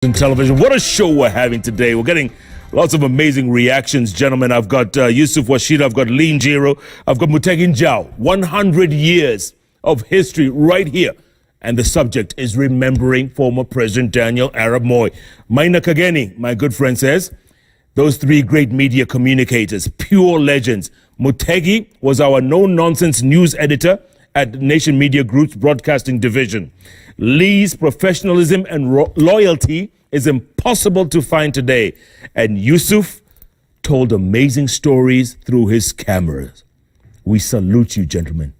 In television. What a show we're having today. We're getting lots of amazing reactions, gentlemen. I've got Yusuf Washida, I've got Lin Jiro, I've got Mutegi Njau. 100 years of history right here. And the subject is remembering former President Daniel Arap Moi. Maina Kageni, my good friend, says, those three great media communicators, pure legends. Mutegi was our no-nonsense news editor at Nation Media Group's broadcasting division. Lee's professionalism and loyalty is impossible to find today. And Yusuf told amazing stories through his cameras. We salute you, gentlemen.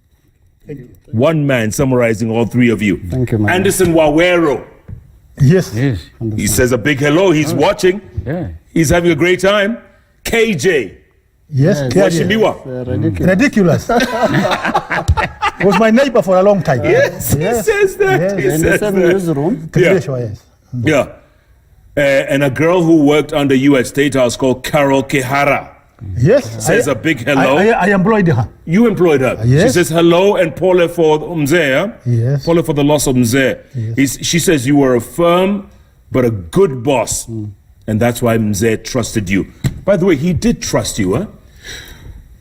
Thank you. One man summarizing all three of you. Thank you, man. Anderson Wawero. Yes. He says a big hello. He's watching. Yeah. He's having a great time. KJ. Yes, Washimiwa. Ridiculous. Was my neighbor for a long time. Yes, he says that. He says that. Yeah. And a girl who worked under you at State House called Carol Kehara. Yes. Says a big hello. I employed her. You employed her. Yes. She says hello and Paula for Mzee. Yes. Paula for the loss of Mzee. Yes. She says you were a firm but a good boss. And that's why Mzee trusted you. By the way, he did trust you, huh?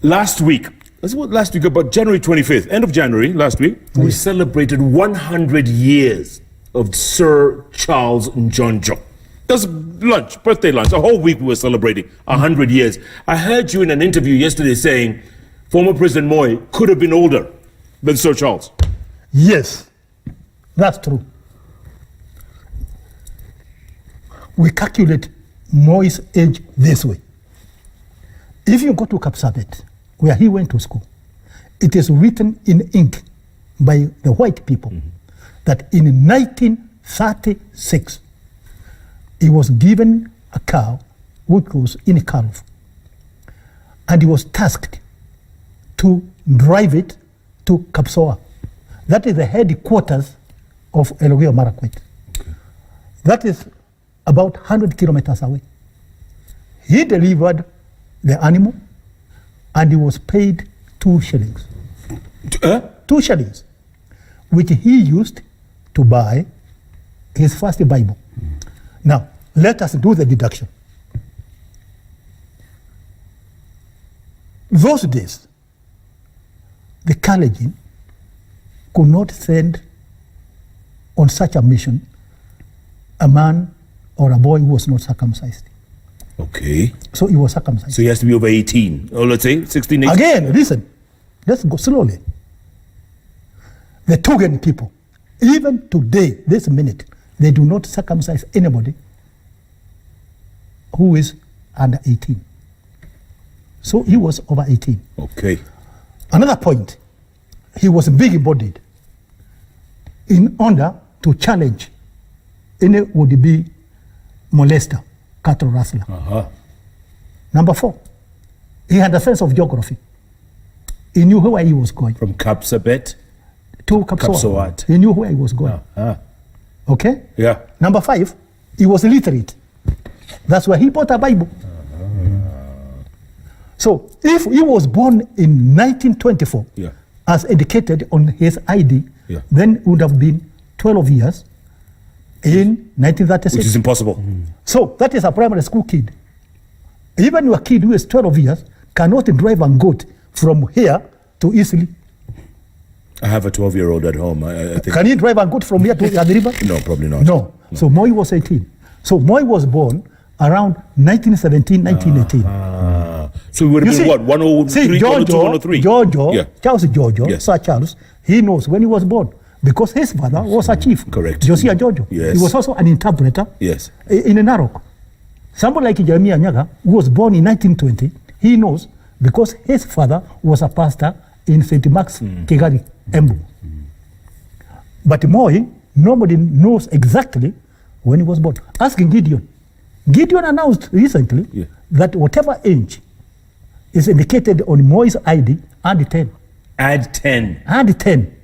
Last week, about January 25th, end of January, last week, we celebrated 100 years of Sir Charles Njonjo. That's lunch, birthday lunch. A whole week we were celebrating 100 years. I heard you in an interview yesterday saying former President Moi could have been older than Sir Charles. Yes, that's true. We calculate Moi's age this way. If you go to Kapsabet, where he went to school, it is written in ink by the white people that in 1936, he was given a cow which was in a calf, and he was tasked to drive it to Kapsoa. That is the headquarters of Elgeyo Marakwet. That is about 100 kilometers away. He delivered the animal, and he was paid 2 shillings. 2 shillings, which he used to buy his first Bible. Now, let us do the deduction. Those days, the Kalenjin could not send on such a mission a man or a boy who was not circumcised. Okay. So he was circumcised. So he has to be over 18, or let's say 16, 18. Again, listen, let's go slowly. The Tugen people, even today, this minute, they do not circumcise anybody who is under 18. So he was over 18. Okay. Another point, he was big-bodied in order to challenge any would-be molester, cattle rustler. Number 4, he had a sense of geography. He knew where he was going. From Kapsabet to Kapsoat. He knew where he was going. Okay? Yeah. Number 5, he was illiterate. That's why he bought a Bible. So if he was born in 1924, as indicated on his ID, then it would have been 12 years in 1936. Which is impossible. So that is a primary school kid. Even your kid who is 12 years cannot drive a goat from here to Eastleigh. I have a 12-year-old at home. I think. Can he drive a goat from here to the river? No, probably not. No. So Moi was 18. So Moi was born around 1917, 1918. So he would have been what, 103, 102, 103? Charles Giorgio, Sir Charles, he knows when he was born because his father was a chief. Correct. Josiah Giorgio. Yes. He was also an interpreter Yes. in Narok. Somebody like Jeremiah Nyaga, who was born in 1920, he knows because his father was a pastor in St. Mark's, Kigali, Embu. But Moi, nobody knows exactly when he was born. Ask Gideon. Gideon announced recently that whatever age is indicated on Moi's ID, add 10. Add 10. Add 10.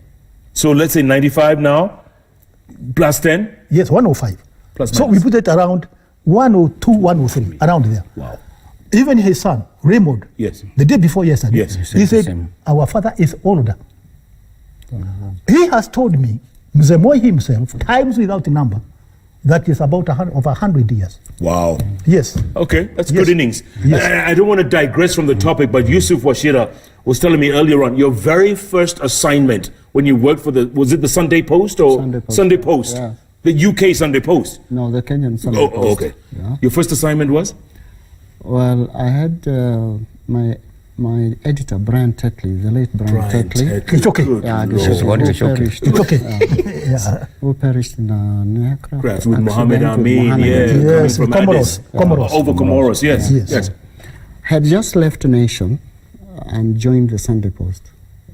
So let's say 95 now, plus 10? Yes, 105. Plus so minus. we put it around 102, 103, around there. Wow. Even his son, Raymond, the day before yesterday, he said, our father is older. He has told me, Mzee Moi himself, times without number, that is about over 100 years. Wow. Yes. Okay, that's Yes. good innings. Yes. I don't want to digress from the topic, but Yusuf Washira was telling me earlier on, your very first assignment when you worked for was it the Sunday Post or Sunday Post. Sunday Post? Yeah. The UK Sunday Post? No, the Kenyan Sunday Oh, Post. okay. Yeah. Your first assignment was? Well, I had my editor, Brian Tetley, the late Brian Tetley. It's okay. Good Yeah, Lord. who perished. It's okay. Yeah. Who perished in an aircraft Craft with accident Mohammed with Amin, Mohammed yeah, Amin. Yes, coming from Comoros. Addis. Comoros. Over Comoros, yes. Yes. Yes. Had just left the nation and joined the Sunday Post.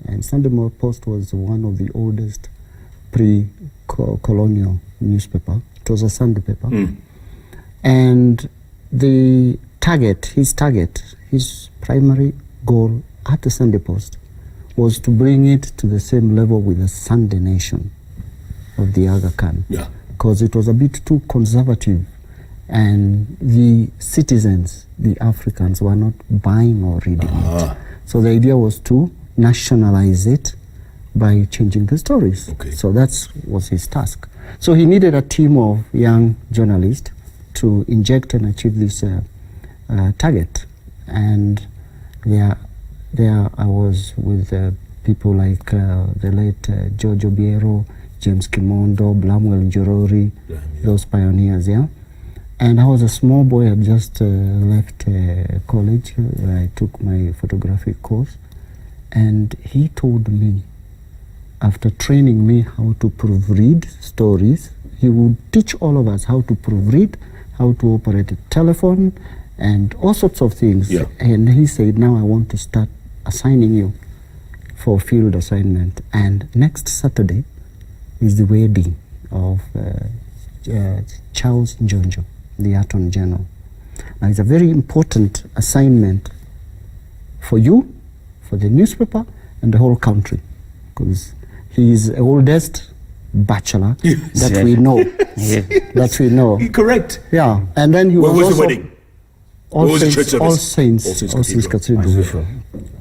And Sunday Post was one of the oldest pre-colonial newspaper. It was a Sunday paper. And the his primary goal at the Sunday Post was to bring it to the same level with the Sunday Nation of the Aga Khan. Yeah. Because it was a bit too conservative and the citizens, the Africans, were not buying or reading it. So the idea was to nationalize it by changing the stories. Okay. So that was his task. So he needed a team of young journalists to inject and achieve this target. And there I was with people like the late George Obiero, James Kimondo, Blamwell Njorori, those pioneers, yeah. And I was a small boy, I had just left college where I took my photographic course. And he told me, after training me how to proofread stories, he would teach all of us how to proofread, how to operate a telephone, and all sorts of things. Yeah. And he said, now I want to start assigning you for field assignment. And next Saturday is the wedding of Charles Njonjo, the Attorney General. Now it's a very important assignment for you, for the newspaper, and the whole country, because he is the oldest bachelor that we know. That we know. Correct. Yeah, and then he Where was was the also wedding? All Where was the Saints, church All service? Saints, All Saints Cathedral.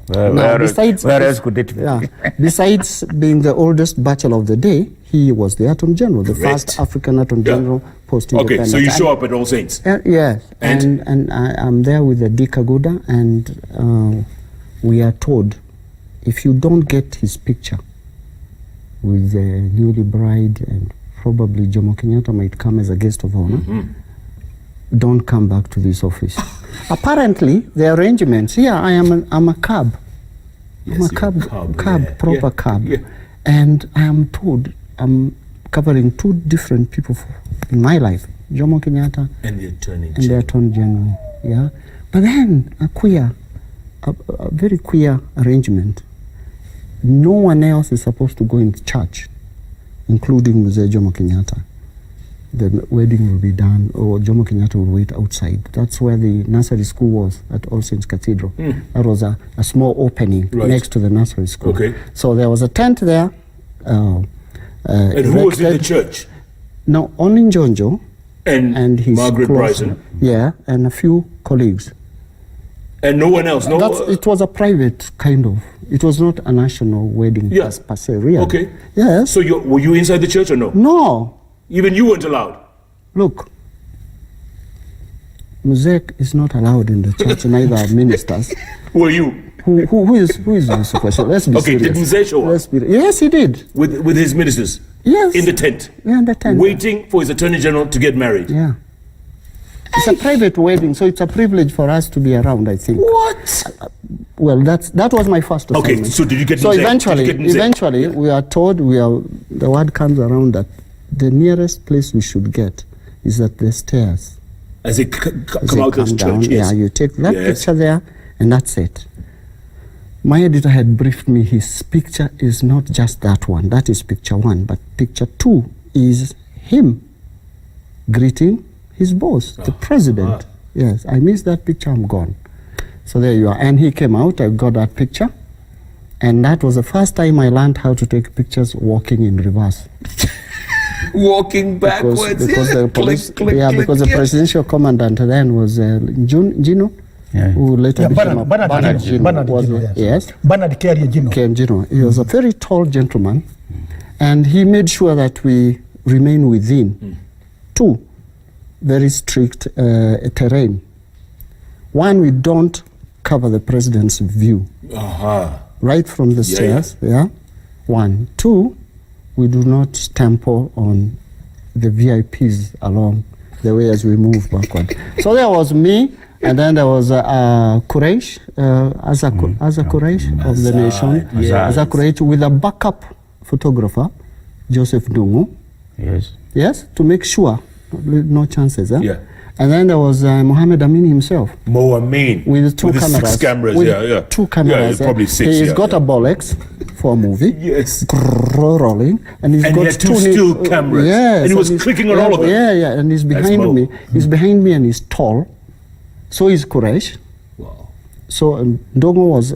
Where besides- else could it be? Yeah. Besides being the oldest bachelor of the day, he was the Attorney General, the Correct. first African Attorney Yeah. General post-independence. Okay, so you And- show up at All Saints. Yes, And? and I'm there with the Dikaguda, and we are told, if you don't get his picture with the newly bride, and probably Jomo Kenyatta might come as a guest of honor, don't come back to this office. Apparently, the arrangements, I'm a cab. Yes, I'm a you're a cab, yeah. proper Yeah, cab. yeah. And I am told I'm covering two different people in my life, Jomo Kenyatta And the Attorney and the General. Attorney General, yeah. But then a very queer arrangement. No one else is supposed to go in church, including Mzee Jomo Kenyatta. The wedding will be done, or Jomo Kenyatta will wait outside. That's where the nursery school was, at All Saints Cathedral. That was a small opening Right. next to the nursery school. Okay. So there was a tent there. And who was in the erected. church? No, only Njonjo and his Margaret close- Bryson. Yeah, and a few colleagues. And no one else? No. It was a private kind of. It was not a national wedding Yeah. per se, really. Okay. Yes. So were you inside the church or no? No. Even you weren't allowed? Look, music is not allowed in the church, neither are ministers. Were you? Who is this question? Let's be Okay, serious. did Mzee show up? Yes, he did. With his ministers? Yes. In the tent? Yeah, in the tent. Waiting for his Attorney General to get married? Yeah. It's a private wedding, so it's a privilege for us to be around, I think. What? Well, that was my first assignment. Okay, so did you get So Mzee? eventually, Did you get Mzee? eventually, we are told the word comes around that the nearest place we should get is at the stairs. As they As come they out of come the down, church, yes. yeah, you take that Yes. picture there, and that's it. My editor had briefed me, his picture is not just that one, that is picture one, but picture two is him greeting his boss, the president. Yes, I missed that picture, I'm gone. So there you are. And he came out, I got that picture, and that was the first time I learned how to take pictures walking in reverse. Walking backwards. Because yeah. the police, Click, click, click, because the yeah. presidential commandant then was Gino, who later Yeah, became Bernard Gino. Bernard was Gino, the- yes. yes, Bernard Carrier Gino. Ken Gino. He was a very tall gentleman, and he made sure that we remain within two very strict terrain. One, we don't cover the president's view. Right from the stairs, yeah. One. Two, we do not stample on the VIPs along the way as we move backward. So there was me, and then there was Quraish, Asa Quraish of the nation, Asa Quraish with a backup photographer, Joseph Dungu. Yes, to make sure, no chances. Yeah. And then there was Mohammed Amin himself. Mo Amin. With two cameras. 6 cameras, with two cameras. Yeah, probably 6. He's got a Bolex for a movie. Yes. Rolling. And he's got he had two still cameras. Yes. And he was clicking on all of them. Yeah. And he's behind me. He's behind me and he's tall. So is Quraish. Wow. So Ndongo was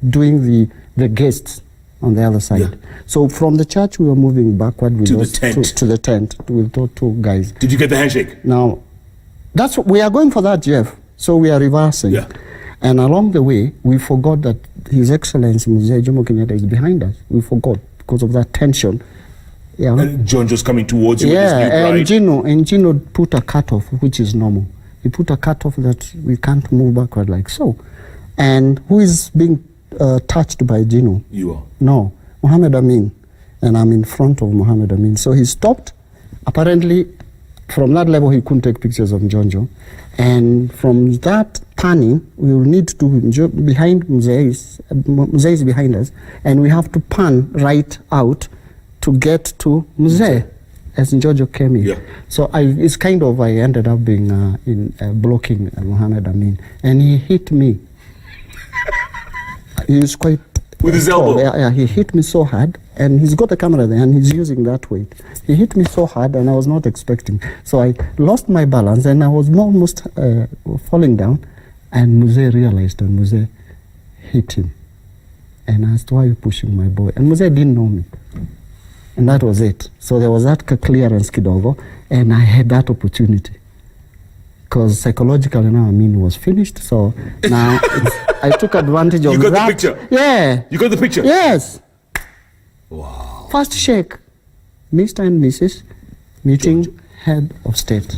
doing the guests on the other side. Yeah. So from the church, we were moving backward with To the tent. To the tent with those two guys. Did you get the handshake? Now, we are going for that, Jeff. So we are reversing. Yeah. And along the way, we forgot that His Excellency Mzee Jomo Kenyatta is behind us. We forgot because of that tension. Yeah. And John just coming towards you with his new bride. And Gino put a cutoff, which is normal. He put a cutoff that we can't move backward like so. And who is being touched by Gino? You are. No, Mohammed Amin. And I'm in front of Mohammed Amin. So he stopped. Apparently, from that level, he couldn't take pictures of Njonjo. And from that panning, we will need to, behind Mzee is behind us, and we have to pan right out to get to Mzee as Njonjo came in. Yeah. So it's kind of, I ended up being blocking Mohammed Amin. And he hit me. He was quite... With his elbow? Yeah, he hit me so hard, and he's got a camera there, and he's using that weight. He hit me so hard, and I was not expecting. So I lost my balance, and I was almost falling down, and Mzee realized, and Mzee hit him. And asked, why are you pushing my boy? And Mzee didn't know me. And that was it. So there was that clearance kidogo, and I had that opportunity. Because psychologically now Amin was finished, so now I took advantage of that. You got the picture? Yeah. You got the picture? Yes. Wow. First shake, Mr. and Mrs. meeting head of state.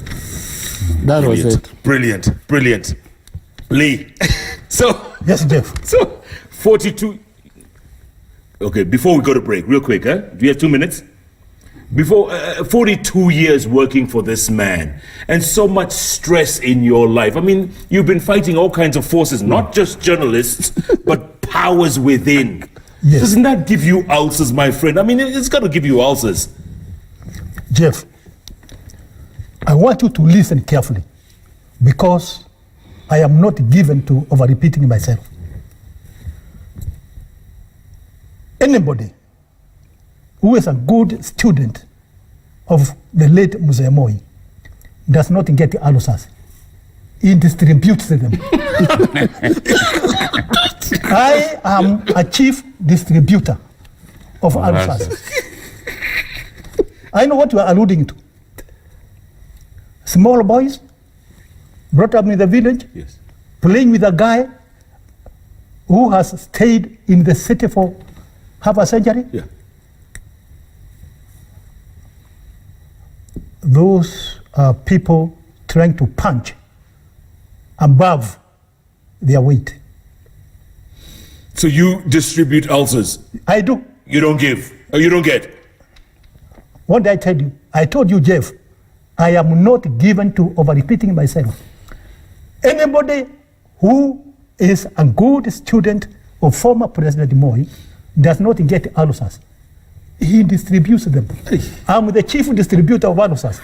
That was it. Brilliant. Lee. So. Yes, Jeff. So, 42. Okay, before we go to break, real quick, do you have 2 minutes? Before 42 years working for this man, and so much stress in your life. I mean, you've been fighting all kinds of forces, not just journalists, but powers within. Yes. Doesn't that give you ulcers, my friend? I mean, it's got to give you ulcers. Jeff, I want you to listen carefully, because I am not given to over-repeating myself. Anybody who is a good student of the late Mzee Moi does not get ulcers. He distributes them. I am a chief distributor of ulcers. I know what you are alluding to. Small boys brought up in the village, Yes. playing with a guy who has stayed in the city for half a century. Yeah. Those are people trying to punch above their weight. So you distribute ulcers. I do. You don't give. Or you don't get. What did I tell you? I told you, Jeff, I am not given to over-repeating myself. Anybody who is a good student of former President Moi does not get ulcers. He distributes them. I'm the chief distributor of ulcers.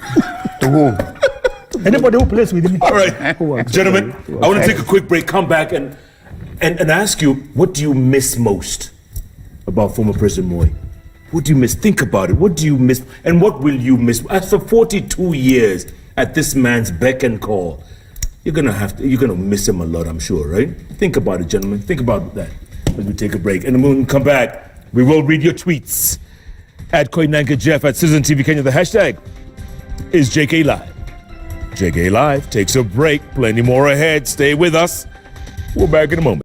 To whom? Anybody who plays with me. All right, gentlemen, I want to take a quick break, come back and ask you, what do you miss most about former President Moi? What do you miss? Think about it. What do you miss? And what will you miss? After 42 years at this man's beck and call, you're gonna miss him a lot, I'm sure, right? Think about it, gentlemen. Think about that as we take a break. And then when we come back, we will read your tweets. At Koinange Jeff at Citizen TV Kenya. The hashtag is JKLive. JKLive takes a break. Plenty more ahead. Stay with us. We're back in a moment.